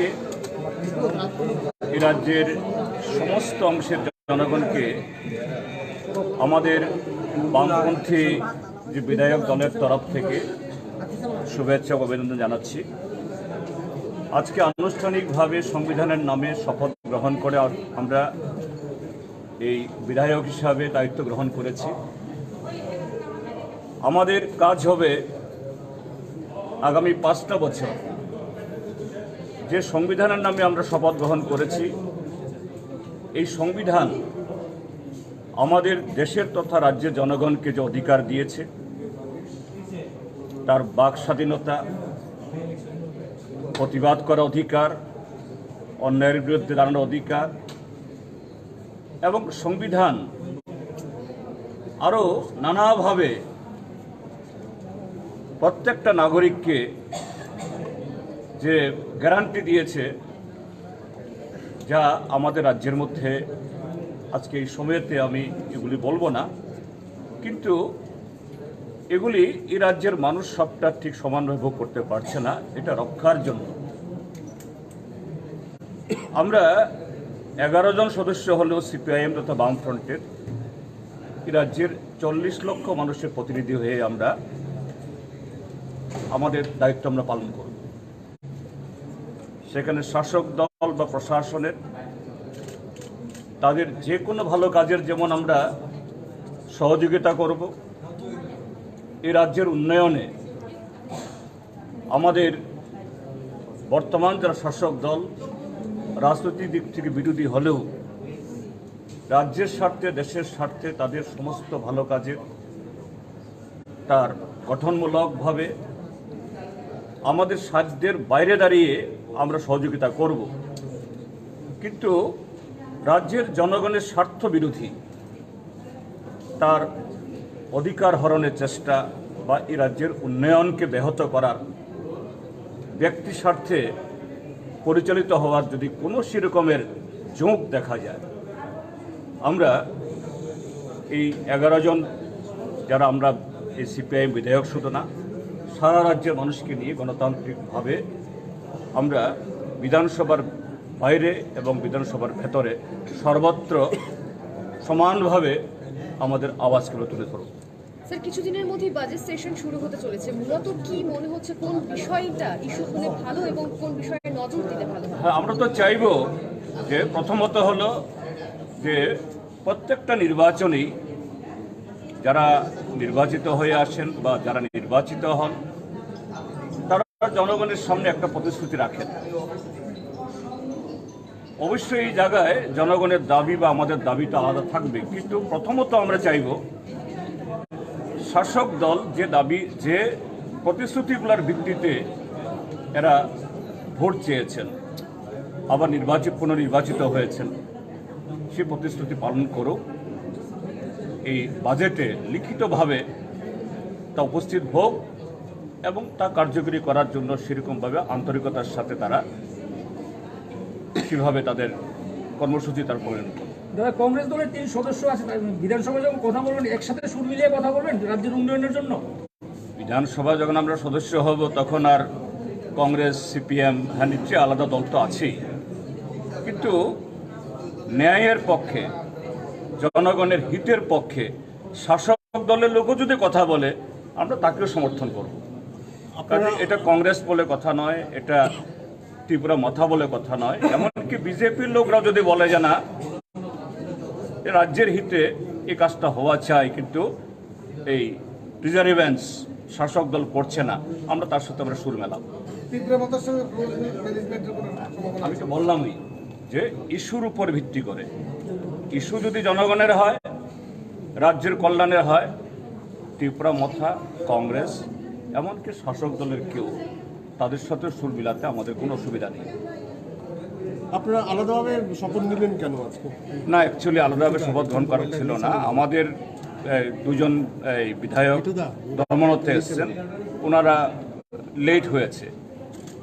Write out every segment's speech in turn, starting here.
থেকে এই রাজ্যের সমস্ত অংশের জনগণকে আমাদের বামপন্থী যে বিধায়ক দলের তরফ থেকে শুভেচ্ছা ও অভিনন্দন জানাচ্ছি। আজকে আনুষ্ঠানিকভাবে সংবিধানের নামে শপথ গ্রহণ করে আমরা এই বিধায়ক হিসাবে দায়িত্ব গ্রহণ করেছি। আমাদের কাজ হবে আগামী 5টা বছর যে সংবিধানের নামে আমরা শপথ গ্রহণ করেছি, এই সংবিধান আমাদের দেশের তথা রাজ্যের জনগণকে যে অধিকার দিয়েছে, তার বাক স্বাধীনতা, প্রতিবাদ করার অধিকার, অন্যায়ের বিরুদ্ধে দাঁড়ানোর অধিকার, এবং সংবিধান আরও নানাভাবে প্রত্যেকটা নাগরিককে যে গ্যারান্টি দিয়েছে, যা আমাদের রাজ্যের মধ্যে আজকে এই সময়তে আমি এগুলি বলবো না, কিন্তু এগুলি এই রাজ্যের মানুষ সবটা ঠিক সমানভাবে ভোগ করতে পারছে না। এটা রক্ষার জন্য আমরা 11 জন সদস্য হলেও সিপিআইএম তথা বামফ্রন্টের এই রাজ্যের 40 লক্ষ মানুষের প্রতিনিধি হয়ে আমরা আমাদের দায়িত্ব আমরা পালন করব। সেখানে শাসক দল বা প্রশাসনের তাদের যে কোনো ভালো কাজের যেমন আমরা সহযোগিতা করব, এই রাজ্যের উন্নয়নে আমাদের বর্তমান যারা শাসক দল রাজনৈতিক দিক থেকে বিরোধী হলেও রাজ্যের স্বার্থে, দেশের স্বার্থে তাদের সমস্ত ভালো কাজে তার গঠনমূলকভাবে আমাদের সাধ্যের বাইরে দাঁড়িয়ে আমরা সহযোগিতা করব। কিন্তু রাজ্যের জনগণের স্বার্থ বিরোধী তার অধিকার হরণের চেষ্টা বা এই রাজ্যের উন্নয়নকে ব্যাহত করার ব্যক্তি স্বার্থে পরিচালিত হওয়ার যদি কোনো সেরকমের ঝোঁক দেখা যায়, আমরা এই 11 জন যারা আমরা এই সিপিআইএম বিধায়ক শুধু না, সারা রাজ্যের মানুষকে নিয়ে গণতান্ত্রিকভাবে আমরা বিধানসভার বাইরে এবং বিধানসভার ভেতরে সর্বত্র সমানভাবে আমাদের আওয়াজগুলো তুলে ধরব। স্যার, কিছুদিনের মধ্যেই বাজেট সেশন শুরু হতে চলেছে। মূলত কি মনে হচ্ছে কোন বিষয়টা ইস্যু হলে ভালো এবং কোন বিষয়ে নজর দিলে ভালো? হ্যাঁ, আমরা তো চাইব যে প্রথমত হলো যে প্রত্যেকটা নির্বাচনেই যারা নির্বাচিত হয়ে আসেন বা যারা নির্বাচিত হন তারা জনগণের সামনে একটা প্রতিশ্রুতি রাখেন। অবশ্যই এই জায়গায় জনগণের দাবি বা আমাদের দাবিটা আলাদা থাকবে, কিন্তু প্রথমত আমরা চাইব শাসক দল যে দাবি, যে প্রতিশ্রুতিগুলোর ভিত্তিতে এরা ভোট চেয়েছেন, আবার পুনর্নির্বাচিত হয়েছেন, সে প্রতিশ্রুতি পালন করুক। এই বাজেটে লিখিতভাবে তা উপস্থিত হোক এবং তা কার্যকরী করার জন্য সেরকমভাবে আন্তরিকতার সাথে তারা কিভাবে তাদের কর্মসূচি তার পরিণত করবে। দাদা, কংগ্রেস দলের 3 সদস্য আছে, বিধানসভায় যখন কথা বলবেন একসাথে সুর মিলিয়ে কথা বলবেন রাজ্যের উন্নয়নের জন্য। বিধানসভা যখন আমরা সদস্য হব তখন আর কংগ্রেস, সিপিএম, হ্যাঁ নিশ্চয়ই আলাদা দল তো আছেই, কিন্তু ন্যায়ের পক্ষে, জনগণের হিতের পক্ষে শাসক দলের লোকও যদি কথা বলে আমরা তাকেও সমর্থন করব। এটা কংগ্রেস বলে কথা নয়, এটা ত্রিপুরা মাথা বলে কথা নয়, এমনকি বিজেপির লোকরা যদি বলে যে না রাজ্যের হিতে এই কাজটা হওয়া চাই, কিন্তু এই প্রিজার্ভেন্স শাসক দল করছে না, আমরা তার সাথে আমরা সুর মেলাম। আমি তো বললামই যে ইস্যুর উপর ভিত্তি করে, ইস্যু যদি জনগণের হয়, রাজ্যের কল্যাণের হয়, ত্রিপুরা মাথা, কংগ্রেস, এমনকি শাসক দলের কেউ তাদের সাথে সুর মিলাতে আমাদের কোনো অসুবিধা নেই। আপনারা আলাদাভাবে শপথ নিলেন কেন আজকে? না, অ্যাকচুয়ালি আলাদাভাবে শপথ গ্রহণ করা ছিল না। আমাদের 2 জন বিধায়ক ধর্মনতে এসেছেন, ওনারা লেট হয়েছে,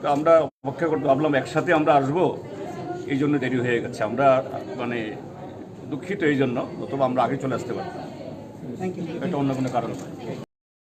তো আমরা অপেক্ষা করতে ভাবলাম একসাথে আমরা আসবো, এই জন্য দেরি হয়ে গেছে। আমরা মানে দুঃখিত এই জন্য, অথবা আমরা আগে চলে আসতে পারতাম, এটা অন্য কোনো কারণ নয়।